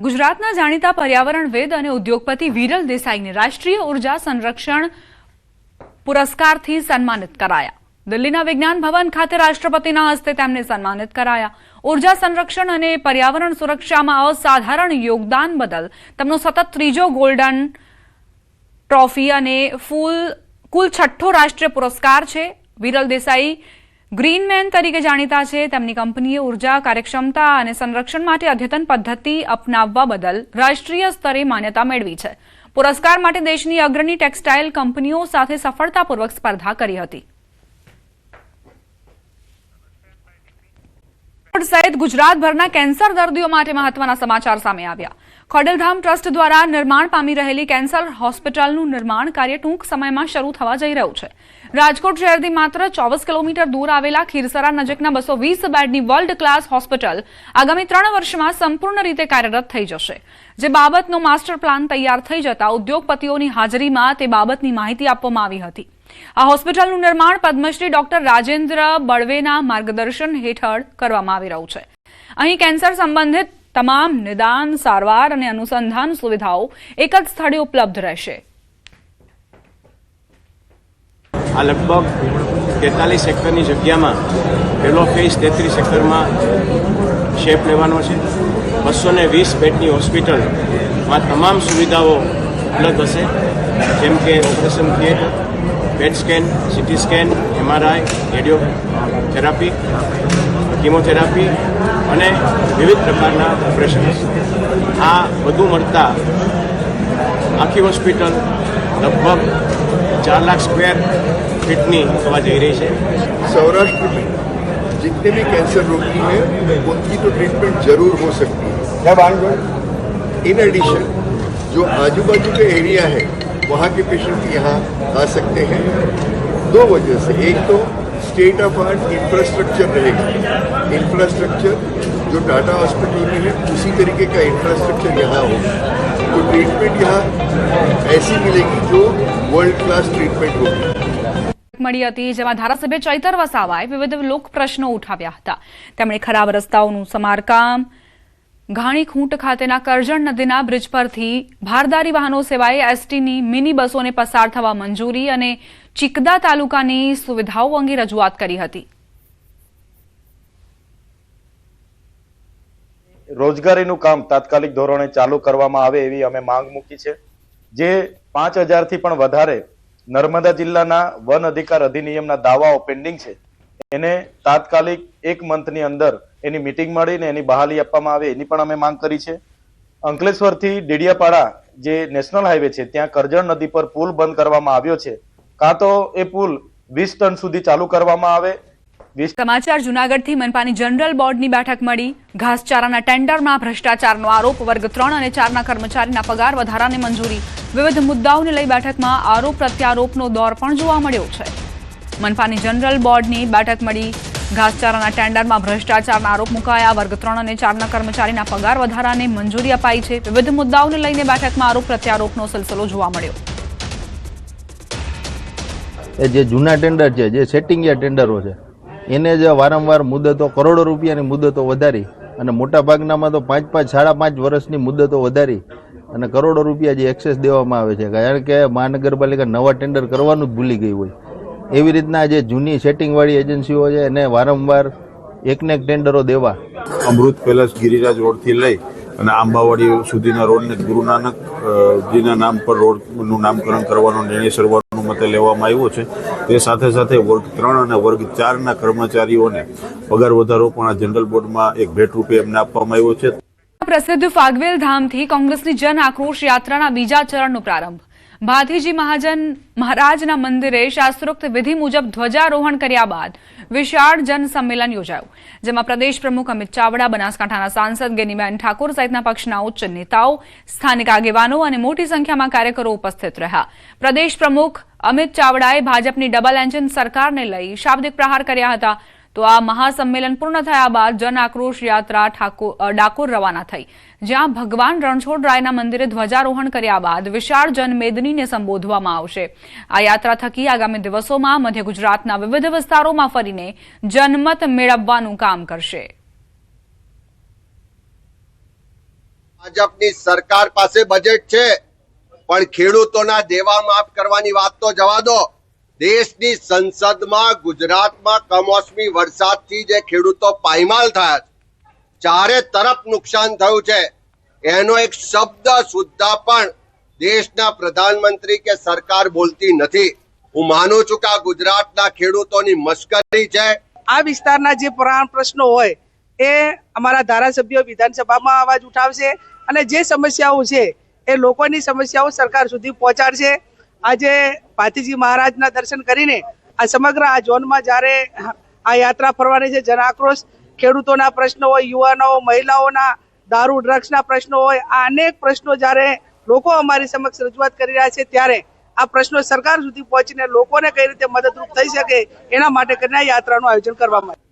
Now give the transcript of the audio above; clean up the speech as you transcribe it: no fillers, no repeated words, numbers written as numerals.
ગુજરાતના જાણીતા પર્યાવરણવિદ અને ઉદ્યોગપતિ વિરલ દેસાઈને રાષ્ટ્રીય ઉર્જા સંરક્ષણ પુરસ્કારથી સન્માનિત કરાયા। દિલ્હીના વિજ્ઞાન ભવન ખાતે રાષ્ટ્રપતિના હસ્તે તેમને સન્માનિત કરાયા। ઉર્જા સંરક્ષણ અને પર્યાવરણ સુરક્ષામાં અસાધારણ યોગદાન બદલ તેમનો સતત ત્રીજો ગોલ્ડન ટ્રોફી અને કુલ છઠ્ઠો રાષ્ટ્રીય પુરસ્કાર છે। વિરલ દેસાઈ ગ્રીનમેન તરીકે જાણીતા છે। તેમની કંપનીએ ઉર્જા કાર્યક્ષમતા અને સંરક્ષણ માટે અદ્યતન પદ્ધતિ અપનાવવા બદલ રાષ્ટ્રીય સ્તરે માન્યતા મેળવી છે। પુરસ્કાર માટે દેશની અગ્રણી ટેક્સટાઇલ કંપનીઓ સાથે સફળતાપૂર્વક સ્પર્ધા કરી હતી। સહિત ગુજરાતભરના કેન્સર દર્દીઓ માટે મહત્વના સમાચાર સામે આવ્યા। ખોડલધામ ટ્રસ્ટ દ્વારા નિર્માણ પામી રહેલી કેન્સર હોસ્પિટલનું નિર્માણ કાર્ય ટૂંક સમયમાં શરૂ થવા જઈ રહ્યું છે। રાજકોટ શહેરથી માત્ર 24 કિલોમીટર દૂર આવેલા ખીરસરા નજીકના 220 બેડની વર્લ્ડ ક્લાસ હોસ્પિટલ આગામી 3 વર્ષમાં સંપૂર્ણ રીતે કાર્યરત થઈ જશે। જે બાબતનો માસ્ટર પ્લાન તૈયાર થઈ જતા ઉદ્યોગપતિઓની હાજરીમાં તે બાબતની માહિતી આપવામાં આવી હતી। આ હોસ્પિટલનું નિર્માણ પદ્મશ્રી ડોક્ટર રાજેન્દ્ર બળવેના માર્ગદર્શન હેઠળ કરવામાં આવી રહ્યું છે। અહીં કેન્સર સંબંધિત તમામ નિદાન, સારવાર અને અનુસંધાન સુવિધાઓ એક જ સ્થળે ઉપલબ્ધ રહેશે। આ લગભગ 43 એકરની જગ્યામાં પહેલો ફેઝ 33 એકરમાં શેપ લેવાનો છે। 220 બેડની હોસ્પિટલમાં તમામ સુવિધાઓ ઉપલબ્ધ હશે, જેમ કે ઓપરેશન થિયેટર, પેટ scan, CT scan, MRI, radiotherapy, chemotherapy અને વિવિધ પ્રકારના ઓપરેશન્સ। આ બધું મળતા આખી હોસ્પિટલ લગભગ 4 लाख स्क्वायर फीटनी थवा जा रही है। सौराष्ट्र में जितने भी कैंसर रोगी हैं उनकी तो ट्रीटमेंट जरूर हो सकती है। इन एडिशन जो आजू बाजू के एरिया है वहाँ के पेशेंट यहाँ आ सकते हैं। 2 वजह से, एक तो स्टेट ऑफ आर्ट इंफ्रास्ट्रक्चर रहेगा। इंफ्रास्ट्रक्चर जो टाटा हॉस्पिटल में है उसी तरीके का इंफ्रास्ट्रक्चर यहाँ होगा, तो ट्रीटमेंट यहाँ ऐसी मिलेगी जो વર્લ્ડ ક્લાસ ટ્રીટમેન્ટ હોगी। મળી હતી જેમાં ધારાસભ્ય ચૈતર વસાવાએ વિવિધ લોક પ્રશ્નો ઉઠાવ્યા હતા। તેમણે ખરાબ રસ્તાઓનું સમારકામ, ઘાણીખૂંટ ખાતેના કરજણ નદીના બ્રિજ પરથી ભારદારી વાહનો સિવાય એસટીની મિની બસોને પસાર થવા મંજૂરી અને ચિકદા તાલુકાની સુવિધાઓ અંગે રજૂઆત કરી હતી। રોજગારીનું કામ તાત્કાલિક ધોરણે ચાલુ કરવામાં આવે એવી અમે માંગ મૂકી છે। જે 5000 થી પણ વધારે નર્મદા જિલ્લાના વન અધિકાર અધિનિયમના દાવાઓ પેન્ડિંગ છે એને તાત્કાલિક 1 મંથની અંદર એની મીટિંગ મળીને એની બહાલી આપવામાં આવે એની પણ અમે માંગ કરી છે। અંકલેશ્વરથી ડેડિયાપાડા જે નેશનલ હાઈવે છે ત્યાં કરજણ નદી પર પુલ બંધ કરવામાં આવ્યો છે, કાં તો એ પુલ 20 ટન સુધી ચાલુ કરવામાં આવે। સમાચાર જૂનાગઢથી મનપાની જનરલ બોર્ડની બેઠક મળી। ઘાસચારાના ટેન્ડરમાં ભ્રષ્ટાચારનો આરોપ, વર્ગ 3 અને 4ના કર્મચારીના પગાર વધારાને મંજૂરી। વિવિધ મુદ્દાઓને લઈ બેઠકમાં આરોપ પ્રત્યારોપનો દોર પણ જોવા મળ્યો છે। મનપાની જનરલ બોર્ડની બેઠક મળી। ઘાસચારાના ટેન્ડરમાં ભ્રષ્ટાચારના આરોપ મુકાયા। વર્ગ 3 અને 4ના કર્મચારીના પગાર વધારાને મંજૂરી અપાઈ છે। વિવિધ મુદ્દાઓને લઈને બેઠકમાં આરોપ પ્રત્યારોપનો સિલસિલો જોવા મળ્યો। જે જૂના ટેન્ડર છે, જે સેટિંગિયા ટેન્ડરો છે, એને જ વારંવાર મુદતો કરોડો રૂપિયાની મુદતો વધારી અને મોટા ભાગનામાં તો 5-5, 5.5 વર્ષની મુદતો વધારી અને કરોડો રૂપિયા જે એક્સેસ દેવામાં આવે છે, કારણ કે મહાનગરપાલિકા નવા ટેન્ડર કરવાનું જ ભૂલી ગઈ હોય। એવી રીતના જે જૂની સેટિંગવાળી એજન્સીઓ છે એને વારંવાર એકને એક ટેન્ડરો દેવા। અમૃત પેલેસ ગિરિરાજ રોડથી લઈ અને આંબાવાડી સુધીના રોડને ગુરુ નાનકજીના નામ પર રોડનું નામકરણ કરવાનો નિર્ણય સર્વાનુમતે લેવામાં આવ્યો છે। તે સાથે સાથે વર્ગ 3 અને વર્ગ 4ના કર્મચારીઓને પગાર વધારો પણ આ જનરલ બોર્ડમાં એક ભેટ રૂપે એમને આપવામાં આવ્યો છે। પ્રસિદ્ધ ફાગવેલ ધામથી કોંગ્રેસની જન આક્રોશ યાત્રાના બીજા ચરણનો પ્રારંભ। ભાથીજી મહારાજના મંદિરે શાસ્ત્રોક્ત વિધિ મુજબ ધ્વજારોહણ કર્યા બાદ વિશાળ જનસંમેલન યોજાયું, જેમાં પ્રદેશ પ્રમુખ અમિત ચાવડા, બનાસકાંઠાના સાંસદ ગેનીબેન ઠાકોર સહિતના પક્ષના ઉચ્ચ નેતાઓ, સ્થાનિક આગેવાનો અને મોટી સંખ્યામાં કાર્યકરો ઉપસ્થિત રહ્યા। પ્રદેશ પ્રમુખ અમિત ચાવડાએ ભાજપની ડબલ એન્જિન સરકારને લઈ શાબ્દિક પ્રહાર કર્યા હતા। તો આ મહાસંમેલન પૂર્ણ થયા બાદ જન આક્રોશ યાત્રા ડાકોર રવાના થઈ, જ્યાં ભગવાન રણછોડરાયના મંદિરે ધ્વજારોહણ કર્યા બાદ વિશાળ જનમેદનીને સંબોધવામાં આવશે। આ યાત્રા થકી આગામી દિવસોમાં મધ્ય ગુજરાતના વિવિધ વિસ્તારોમાં ફરીને જનમત મેળવવાનું કામ કરશે। ભાજપની સરકાર પાસે બજેટ છે, પણ ખેડૂતોના દેવા માફ કરવાની વાત તો જવા દો. દેશની સંસદમાં ગુજરાતમાં કમોસમી વરસાદથી જે ખેડૂતો પાયમાલ થયા છે, ચારે તરફ નુકસાન થયું છે, એનો એક શબ્દ સુદ્ધા પણ દેશના પ્રધાનમંત્રી કે સરકાર બોલતી નથી. હું માનું છું કે આ ગુજરાતના ખેડૂતોની મશ્કરી છે. આ વિસ્તારના જે પ્રશ્નો હોય એ અમારા ધારાસભ્યો વિધાનસભામાં અવાજ ઉઠાવશે અને જે સમસ્યાઓ છે એ લોકોની સમસ્યાઓ સરકાર સુધી પહોંચાડશે. આજે ભાતીજી મહારાજના દર્શન કરીને આ સમગ્ર આ ઝોનમાં જ્યારે આ યાત્રા ફરવાની છે, જન આક્રોશ, ખેડૂતોના પ્રશ્નો હોય, યુવાનો, મહિલાઓના દારૂ ડ્રગ્સના પ્રશ્નો હોય, આ અનેક પ્રશ્નો જ્યારે લોકો અમારી સમક્ષ રજૂઆત કરી રહ્યા છે, ત્યારે આ પ્રશ્નો સરકાર સુધી પહોંચીને લોકોને કઈ રીતે મદદરૂપ થઈ શકે એના માટે કરીને આ યાત્રાનું આયોજન કરવામાં આવ્યું.